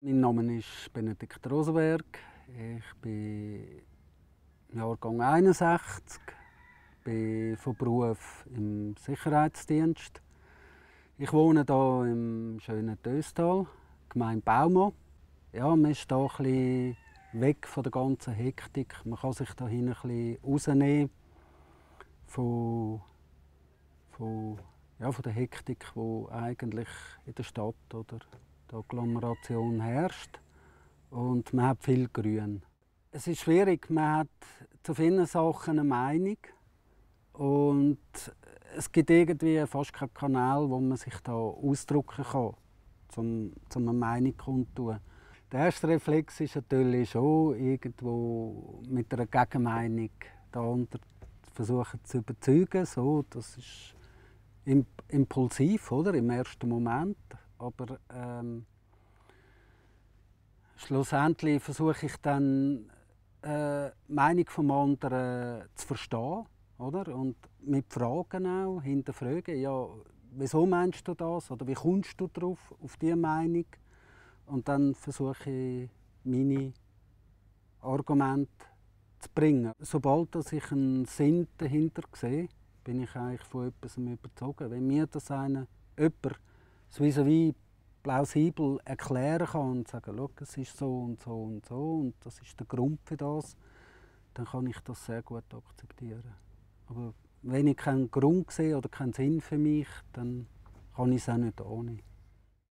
Mein Name ist Benedikt Rosenberg. Ich bin Jahrgang 61, bin von Beruf im Sicherheitsdienst. Ich wohne hier im schönen Döstal, Gemeinde Baumann. Ja, man ist hier ein bisschen weg von der ganzen Hektik. Man kann sich hier ein bisschen rausnehmen von der Hektik, die eigentlich in der Stadt oder der Agglomeration herrscht. Und man hat viel Grün. Es ist schwierig, man hat zu vielen Sachen eine Meinung. Und es gibt irgendwie fast keinen Kanal, wo man sich da ausdrücken kann, um eine Meinung kundtun. Der erste Reflex ist natürlich schon, irgendwo mit einer Gegenmeinung den anderen versuchen zu überzeugen. So, das ist impulsiv, oder, im ersten Moment. Aber schlussendlich versuche ich dann die Meinung des anderen zu verstehen, oder? Und mit Fragen auch hinterfragen. Ja, wieso meinst du das? Oder wie kommst du drauf, auf diese Meinung? Und dann versuche ich, meine Argumente zu bringen. Sobald ich einen Sinn dahinter sehe, bin ich eigentlich von etwas überzogen. Wenn mir das jemand vis-à-vis plausibel erklären kann und sagen, schau, es ist so und so und so und das ist der Grund für das, dann kann ich das sehr gut akzeptieren. Aber wenn ich keinen Grund sehe oder keinen Sinn für mich, dann kann ich es auch nicht annehmen.